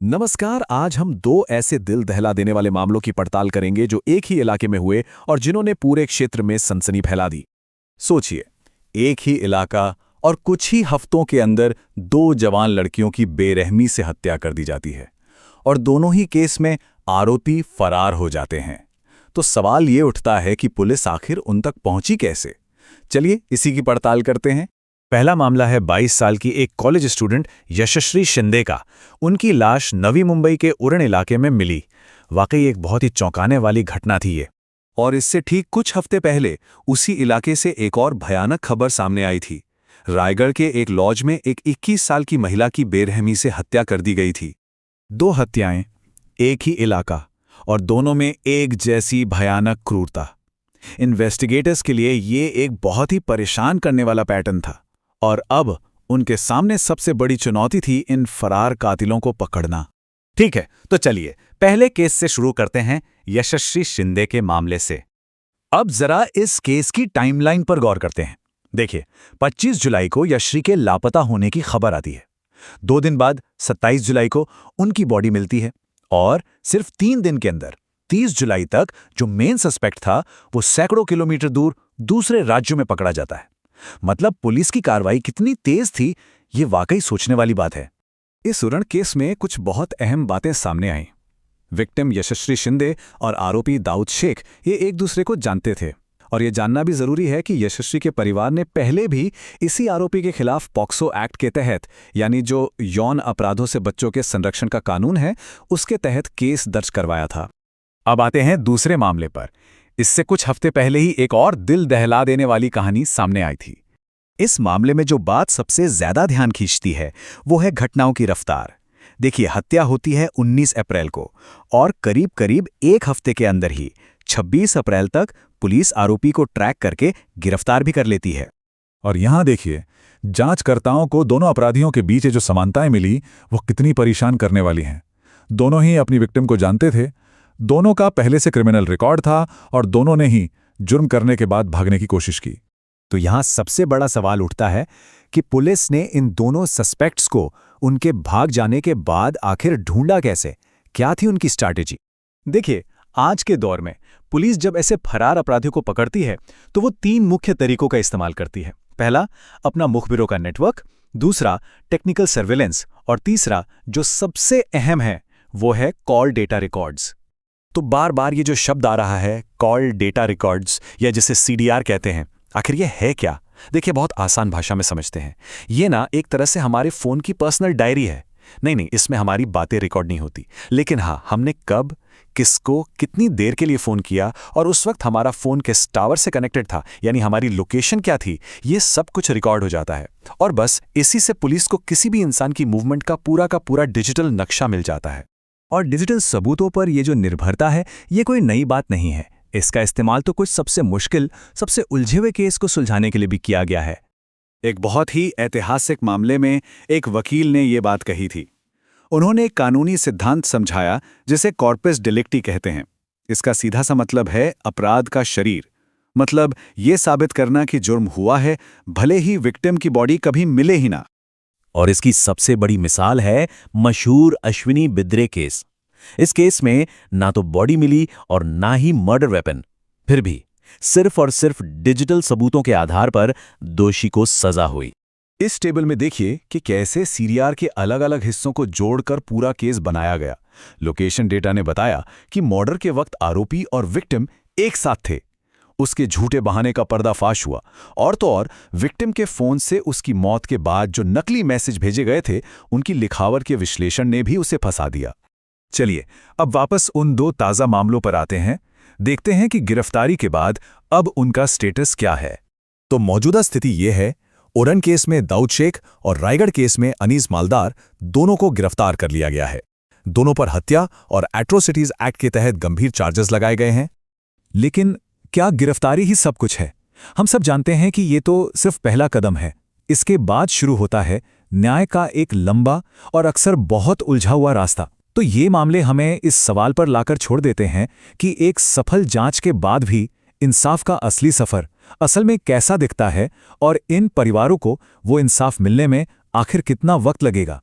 नमस्कार। आज हम दो ऐसे दिल दहला देने वाले मामलों की पड़ताल करेंगे जो एक ही इलाके में हुए और जिन्होंने पूरे क्षेत्र में सनसनी फैला दी। सोचिए, एक ही इलाका और कुछ ही हफ्तों के अंदर दो जवान लड़कियों की बेरहमी से हत्या कर दी जाती है और दोनों ही केस में आरोपी फरार हो जाते हैं। तो सवाल ये उठता है कि पुलिस आखिर उन तक पहुंची कैसे? चलिए इसी की पड़ताल करते हैं। पहला मामला है 22 साल की एक कॉलेज स्टूडेंट यशस्वी शिंदे का। उनकी लाश नवी मुंबई के उरण इलाके में मिली। वाकई एक बहुत ही चौंकाने वाली घटना थी ये। और इससे ठीक कुछ हफ्ते पहले उसी इलाके से एक और भयानक खबर सामने आई थी। रायगढ़ के एक लॉज में एक 21 साल की महिला की बेरहमी से हत्या कर दी गई थी। दो हत्याएं, एक ही इलाका और दोनों में एक जैसी भयानक क्रूरता। इन्वेस्टिगेटर्स के लिए ये एक बहुत ही परेशान करने वाला पैटर्न था और अब उनके सामने सबसे बड़ी चुनौती थी इन फरार कातिलों को पकड़ना। ठीक है, तो चलिए पहले केस से शुरू करते हैं, यशस्वी शिंदे के मामले से। अब जरा इस केस की टाइमलाइन पर गौर करते हैं। देखिए, 25 जुलाई को यशस्वी के लापता होने की खबर आती है। 2 दिन बाद 27 जुलाई को उनकी बॉडी मिलती है और सिर्फ 3 दिन के अंदर 30 जुलाई तक जो मेन सस्पेक्ट था वो सैकड़ों किलोमीटर दूर दूसरे राज्यों में पकड़ा जाता है। मतलब पुलिस की कार्रवाई कितनी तेज थी, ये वाकई सोचने वाली बात है। इस उरण केस में कुछ बहुत अहम बातें सामने आईं। विक्टिम यशस्वी शिंदे और आरोपी दाऊद शेख ये एक दूसरे को जानते थे और ये जानना भी जरूरी है कि यशस्वी के परिवार ने पहले भी इसी आरोपी के खिलाफ पॉक्सो एक्ट के तहत, यानी जो यौन अपराधों से बच्चों के संरक्षण का कानून है, उसके तहत केस दर्ज करवाया था। अब आते हैं दूसरे मामले पर। इससे कुछ हफ्ते पहले ही एक और दिल दहला देने वाली कहानी सामने आई थी। इस मामले में जो बात सबसे ज्यादा ध्यान खींचती है वो है घटनाओं की रफ्तार। देखिए, हत्या होती है 19 अप्रैल को और करीब करीब एक हफ्ते के अंदर ही 26 अप्रैल तक पुलिस आरोपी को ट्रैक करके गिरफ्तार भी कर लेती है। और यहां देखिए, जांचकर्ताओं को दोनों अपराधियों के बीच जो समानताएं मिली वो कितनी परेशान करने वाली हैं। दोनों ही अपनी विक्टिम को जानते थे, दोनों का पहले से क्रिमिनल रिकॉर्ड था और दोनों ने ही जुर्म करने के बाद भागने की कोशिश की। तो यहां सबसे बड़ा सवाल उठता है कि पुलिस ने इन दोनों सस्पेक्ट्स को उनके भाग जाने के बाद आखिर ढूंढा कैसे? क्या थी उनकी स्ट्रैटेजी? देखिए, आज के दौर में पुलिस जब ऐसे फरार अपराधियों को पकड़ती है तो वो 3 मुख्य तरीकों का इस्तेमाल करती है। पहला, अपना मुखबिरों का नेटवर्क, दूसरा टेक्निकल सर्विलेंस और तीसरा जो सबसे अहम है वो है कॉल डेटा रिकॉर्ड्स। तो बार बार ये जो शब्द आ रहा है, कॉल डेटा रिकॉर्ड्स या जिसे CDR कहते हैं, आखिर ये है क्या? देखिए, बहुत आसान भाषा में समझते हैं। ये ना एक तरह से हमारे फ़ोन की पर्सनल डायरी है। नहीं, इसमें हमारी बातें रिकॉर्ड नहीं होती, लेकिन हाँ, हमने कब, किसको, कितनी देर के लिए फ़ोन किया और उस वक्त हमारा फ़ोन किस टावर से कनेक्टेड था, यानी हमारी लोकेशन क्या थी, ये सब कुछ रिकॉर्ड हो जाता है। और बस इसी से पुलिस को किसी भी इंसान की मूवमेंट का पूरा डिजिटल नक्शा मिल जाता है। और डिजिटल सबूतों पर ये जो निर्भरता है, ये कोई नई बात नहीं है। इसका इस्तेमाल तो कुछ सबसे मुश्किल, सबसे उलझे हुए केस को सुलझाने के लिए भी किया गया है। एक बहुत ही ऐतिहासिक मामले में एक वकील ने ये बात कही थी। उन्होंने एक कानूनी सिद्धांत समझाया जिसे कॉर्पस डिलिक्टी कहते हैं। इसका सीधा सा मतलब है अपराध का शरीर। मतलब ये साबित करना कि जुर्म हुआ है, भले ही विक्टिम की बॉडी कभी मिले ही ना। और इसकी सबसे बड़ी मिसाल है मशहूर अश्विनी बिद्रे केस। इस केस में ना तो बॉडी मिली और ना ही मर्डर वेपन, फिर भी सिर्फ और सिर्फ डिजिटल सबूतों के आधार पर दोषी को सजा हुई। इस टेबल में देखिए कि कैसे CDR के अलग अलग हिस्सों को जोड़कर पूरा केस बनाया गया। लोकेशन डेटा ने बताया कि मर्डर के वक्त आरोपी और विक्टिम एक साथ थे। उसके झूठे बहाने का पर्दाफाश हुआ और तो और विक्टिम के फोन से उसकी मौत के बाद जो नकली मैसेज भेजे गए थे, उनकी लिखावट के विश्लेषण ने भी उसे फंसा दिया। चलिए अब वापस उन 2 ताज़ा मामलों पर आते हैं। देखते हैं कि गिरफ्तारी के बाद अब उनका स्टेटस क्या है। तो मौजूदा स्थिति ये है, उरण केस में दाऊद शेख और रायगढ़ केस में अनीस मालदार दोनों को गिरफ्तार कर लिया गया है। दोनों पर हत्या और एट्रोसिटीज एक्ट के तहत गंभीर चार्जेस लगाए गए हैं। लेकिन क्या गिरफ्तारी ही सब कुछ है? हम सब जानते हैं कि ये तो सिर्फ पहला कदम है। इसके बाद शुरू होता है न्याय का एक लंबा और अक्सर बहुत उलझा हुआ रास्ता। तो ये मामले हमें इस सवाल पर लाकर छोड़ देते हैं कि एक सफल जांच के बाद भी इंसाफ का असली सफर असल में कैसा दिखता है और इन परिवारों को वो इंसाफ मिलने में आखिर कितना वक्त लगेगा।